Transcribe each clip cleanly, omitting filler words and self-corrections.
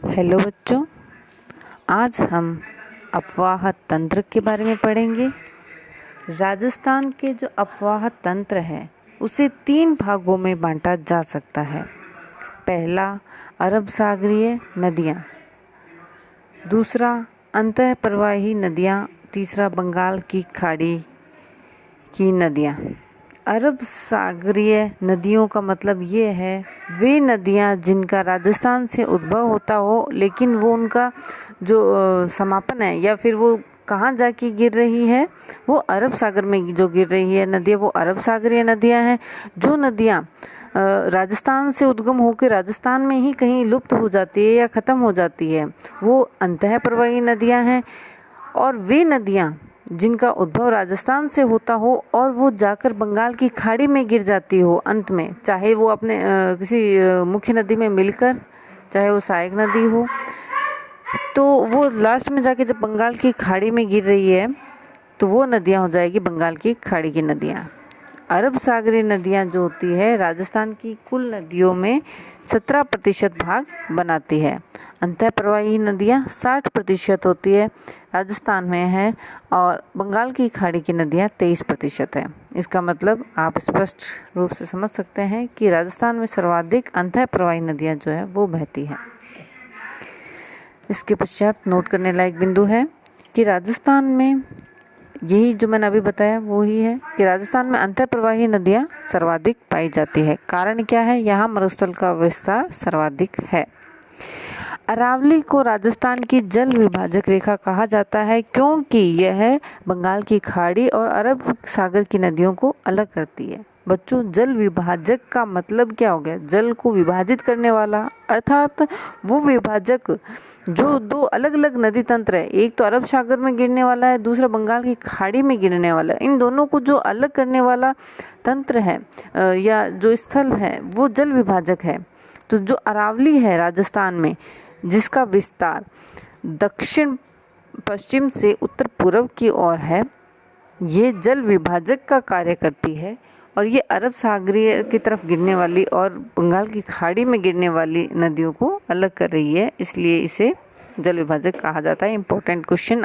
Hello बच्चों, आज हम अपवाह तंत्र के बारे में पढ़ेंगे। राजस्थान के जो अपवाह तंत्र है उसे 3 भागों में बांटा जा सकता है। पहला, अरब सागरीय नदियाँ, दूसरा अंतः प्रवाही नदियाँ, तीसरा बंगाल की खाड़ी की नदियाँ। अरब सागरीय नदियों का मतलब ये है वे नदियाँ जिनका राजस्थान से उद्भव होता हो, लेकिन वो उनका जो समापन है या फिर वो कहाँ जाके गिर रही है, वो अरब सागर में जो गिर रही है नदियाँ, वो अरब सागरीय नदियाँ हैं। जो नदियाँ राजस्थान से उद्गम होकर राजस्थान में ही कहीं लुप्त हो जाती है या ख़त्म हो जाती है, वो अंतः प्रवाही नदियाँ हैं। और वे नदियाँ जिनका उद्भव राजस्थान से होता हो और वो जाकर बंगाल की खाड़ी में गिर जाती हो अंत में, चाहे वो अपने किसी मुख्य नदी में मिलकर, चाहे वो सहायक नदी हो, तो वो लास्ट में जाके जब बंगाल की खाड़ी में गिर रही है तो वो नदियाँ हो जाएगी बंगाल की खाड़ी की नदियाँ। अरब सागरीय नदियाँ जो होती है राजस्थान की कुल नदियों में 17% भाग बनाती है। अंतः प्रवाही नदियाँ 60% होती है, राजस्थान में है, और बंगाल की खाड़ी की नदियाँ 23% है। इसका मतलब आप स्पष्ट रूप से समझ सकते हैं कि राजस्थान में सर्वाधिक अंतः प्रवाही नदियाँ जो है वो बहती हैं। इसके पश्चात नोट करने लायक बिंदु है कि राजस्थान में यही जो मैंने अभी बताया वो ही है कि राजस्थान में अंतः प्रवाही नदियाँ सर्वाधिक पाई जाती है। कारण क्या है? यहाँ मरुस्थल का विस्तार सर्वाधिक है। अरावली को राजस्थान की जल विभाजक रेखा कहा जाता है क्योंकि यह बंगाल की खाड़ी और अरब सागर की नदियों को अलग करती है। बच्चों, जल विभाजक का मतलब क्या हो गया? जल को विभाजित करने वाला, अर्थात वो विभाजक जो 2 अलग अलग नदी तंत्र है, एक तो अरब सागर में गिरने वाला है, दूसरा बंगाल की खाड़ी में गिरने वाला है, इन दोनों को जो अलग करने वाला तंत्र है या जो स्थल है वो जल विभाजक है। तो जो अरावली है राजस्थान में, जिसका विस्तार दक्षिण पश्चिम से उत्तर पूर्व की ओर है, ये जल विभाजक का कार्य करती है और ये अरब सागरीय की तरफ गिरने वाली और बंगाल की खाड़ी में गिरने वाली नदियों को अलग कर रही है, इसलिए इसे जल विभाजक कहा जाता है। इम्पोर्टेंट क्वेश्चन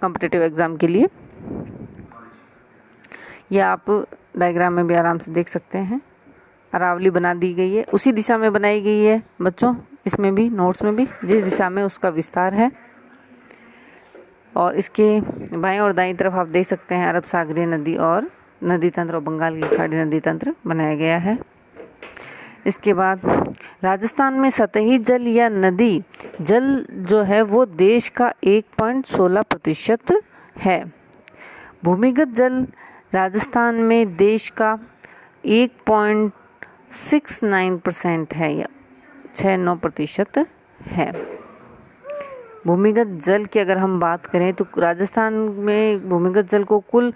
कॉम्पिटिटिव एग्जाम के लिए, यह आप डायग्राम में भी आराम से देख सकते हैं। अरावली बना दी गई है, उसी दिशा में बनाई गई है बच्चों, इसमें भी नोट्स में भी जिस दिशा में उसका विस्तार है, और इसके बाएं और दाईं तरफ आप देख सकते हैं अरब सागरीय नदी और नदी तंत्र और बंगाल की खाड़ी नदी तंत्र बनाया गया है। इसके बाद राजस्थान में सतही जल या नदी जल जो है वो देश का 1.16% है। भूमिगत जल राजस्थान में देश का 1.69% है या 69% है। भूमिगत जल की अगर हम बात करें तो राजस्थान में भूमिगत जल को कुल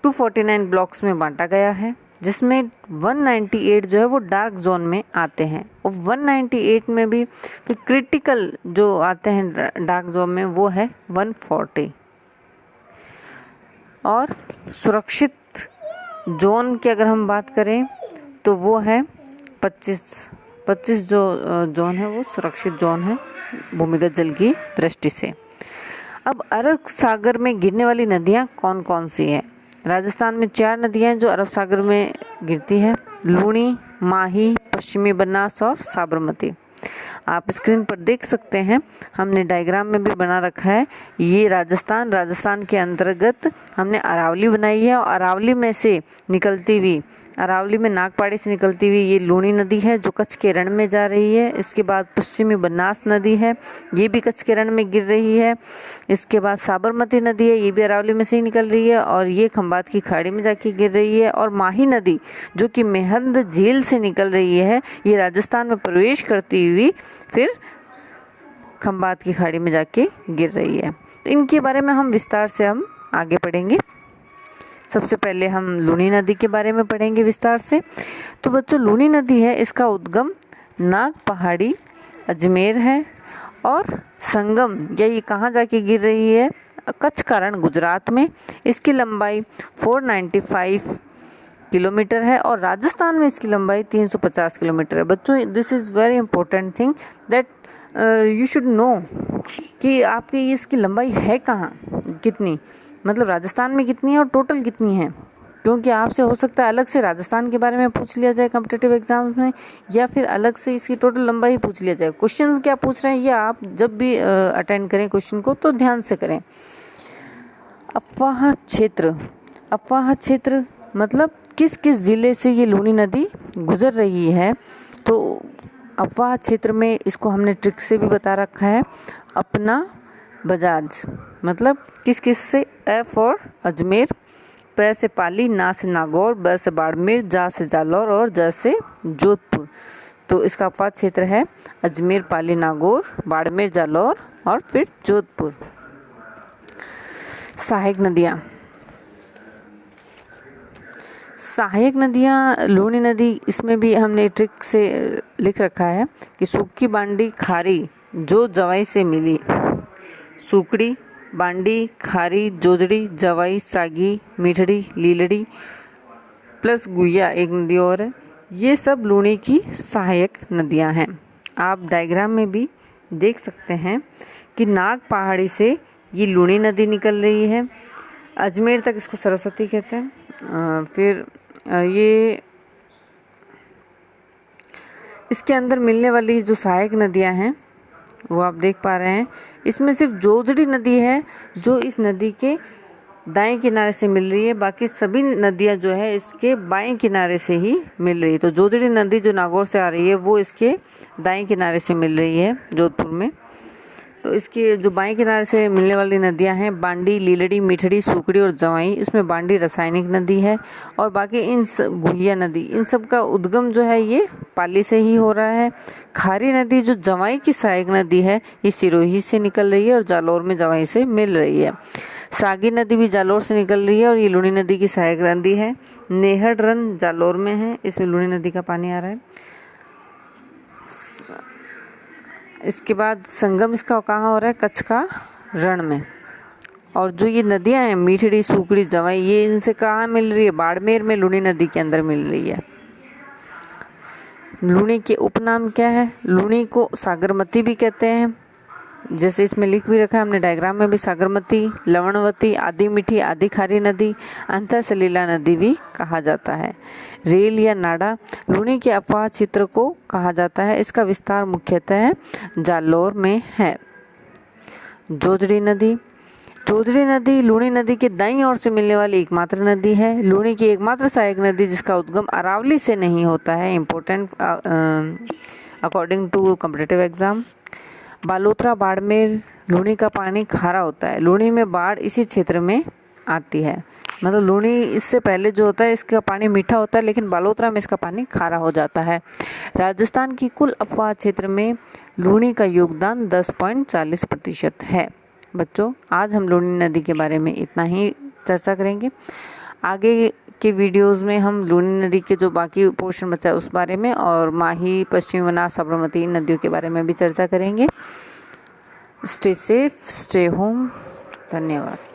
249 ब्लॉक्स में बांटा गया है, जिसमें 198 जो है वो डार्क जोन में आते हैं, और 198 में भी क्रिटिकल जो आते हैं डार्क जोन में वो है 140। और सुरक्षित जोन की अगर हम बात करें तो वो है 25 जो जोन है वो सुरक्षित जोन है भूमिगत जल की दृष्टि से। अब अरब सागर में गिरने वाली नदियाँ कौन कौन सी हैं? राजस्थान में 4 नदियाँ जो अरब सागर में गिरती है, लूणी, माही, पश्चिमी बनास और साबरमती। आप स्क्रीन पर देख सकते हैं, हमने डायग्राम में भी बना रखा है। ये राजस्थान के अंतर्गत हमने अरावली बनाई है, और अरावली में से निकलती हुई, अरावली में नागपाड़ी से निकलती हुई ये लूणी नदी है जो कच्छ के रण में जा रही है। इसके बाद पश्चिमी बनास नदी है, ये भी कच्छ के रण में गिर रही है। इसके बाद साबरमती नदी है, ये भी अरावली में से ही निकल रही है और ये खंबात की खाड़ी में जाके गिर रही है। और माही नदी जो कि मेहंद झील से निकल रही है, ये राजस्थान में प्रवेश करती हुई फिर खंबात की खाड़ी में जाके गिर रही है। तो इनके बारे में हम विस्तार से हम आगे पढ़ेंगे। सबसे पहले हम लूणी नदी के बारे में पढ़ेंगे विस्तार से। तो बच्चों, लूणी नदी है, इसका उद्गम नाग पहाड़ी अजमेर है, और संगम या ये कहाँ जाके गिर रही है? कच्छ का रण गुजरात में। इसकी लंबाई 495 किलोमीटर है और राजस्थान में इसकी लंबाई 350 किलोमीटर है। बच्चों, this is very important thing that you should know कि आपकी इसकी लंबाई है कहाँ, कितनी, मतलब राजस्थान में कितनी है और टोटल कितनी है, क्योंकि आपसे हो सकता है अलग से राजस्थान के बारे में पूछ लिया जाए कॉम्पिटिटिव एग्जाम्स में, या फिर अलग से इसकी टोटल लंबाई पूछ लिया जाए। क्वेश्चंस क्या पूछ रहे हैं ये आप जब भी अटेंड करें क्वेश्चन को तो ध्यान से करें। अफवाह क्षेत्र, अफवाह क्षेत्र मतलब किस किस जिले से ये लूनी नदी गुजर रही है। तो अफवाह क्षेत्र में इसको हमने ट्रिक से भी बता रखा है, अपना बजाज मतलब किस किस से, ए फॉर अजमेर, प से पाली, ना से नागौर, ब से बाड़मेर, जा से जालौर और ज से जोधपुर। तो इसका अफवाह क्षेत्र है अजमेर, पाली, नागौर, बाड़मेर, जालौर और फिर जोधपुर। सहायक नदियाँ, सहायक नदियाँ लूनी नदी, इसमें भी हमने ट्रिक से लिख रखा है कि सूखी बांडी खारी जो जवाई से मिली, सूकड़ी, बांडी, खारी, जोजड़ी, जवाई, सागी, मीठड़ी, लीलड़ी प्लस गुइया एक नदी और है, ये सब लूनी की सहायक नदियां हैं। आप डायग्राम में भी देख सकते हैं कि नाग पहाड़ी से ये लूनी नदी निकल रही है, अजमेर तक इसको सरस्वती कहते हैं। फिर ये इसके अंदर मिलने वाली जो सहायक नदियां हैं वो आप देख पा रहे हैं। इसमें सिर्फ जोजड़ी नदी है जो इस नदी के दाएं किनारे से मिल रही है, बाकी सभी नदियां जो है इसके बाएं किनारे से ही मिल रही है। तो जोजड़ी नदी जो नागौर से आ रही है वो इसके दाएं किनारे से मिल रही है जोधपुर में। तो इसके जो बाएं किनारे से मिलने वाली नदियां हैं बांडी, लीलड़ी, मीठड़ी, सूकड़ी और जवाई। इसमें बांडी रासायनिक नदी है और बाकी इन गुहिया नदी, इन सब का उद्गम जो है ये पाली से ही हो रहा है। खारी नदी जो जवाई की सहायक नदी है ये सिरोही से निकल रही है और जालौर में जवाई से मिल रही है। सागी नदी भी जालौर से निकल रही है और ये लूनी नदी की सहायक नदी है। नेहड़ रन जालौर में है, इसमें लूनी नदी का पानी आ रहा है। इसके बाद संगम इसका कहाँ हो रहा है, कच्छ का रण में। और जो ये नदियां हैं मीठड़ी, सूकड़ी, जवाई, ये इनसे कहाँ मिल रही है, बाड़मेर में लूनी नदी के अंदर मिल रही है। लूनी के उपनाम क्या है, लूनी को सागरमती भी कहते हैं, जैसे इसमें लिख भी रखा है हमने डायग्राम में भी, सागरमती, लवणवती, आदि मीठी, आदि खारी नदी, अंतः सलीला नदी भी कहा जाता है। रेल या नाडा लूनी के अफवाह क्षेत्र को कहा जाता है, इसका विस्तार मुख्यतः जालौर में है। जोजड़ी नदी, जोजड़ी नदी लूनी नदी के दाईं ओर से मिलने वाली एकमात्र नदी है, लूनी की एकमात्र सहायक नदी जिसका उद्गम अरावली से नहीं होता है, important according to competitive exam. Balotra, Barmer, Luni का पानी खारा होता है, लूनी में बाढ़ इसी क्षेत्र में आती है, मतलब लूनी इससे पहले जो होता है इसका पानी मीठा होता है, लेकिन बालोतरा में इसका पानी खारा हो जाता है। राजस्थान की कुल अफवाह क्षेत्र में लूनी का योगदान 10.40% है। बच्चों आज हम लूनी नदी के बारे में इतना ही चर्चा करेंगे, आगे के वीडियोस में हम लूनी नदी के जो बाकी पोर्शन बचा है उस बारे में और माही, पश्चिमी बनास, साबरमती नदियों के बारे में भी चर्चा करेंगे। Stay safe, stay home. धन्यवाद।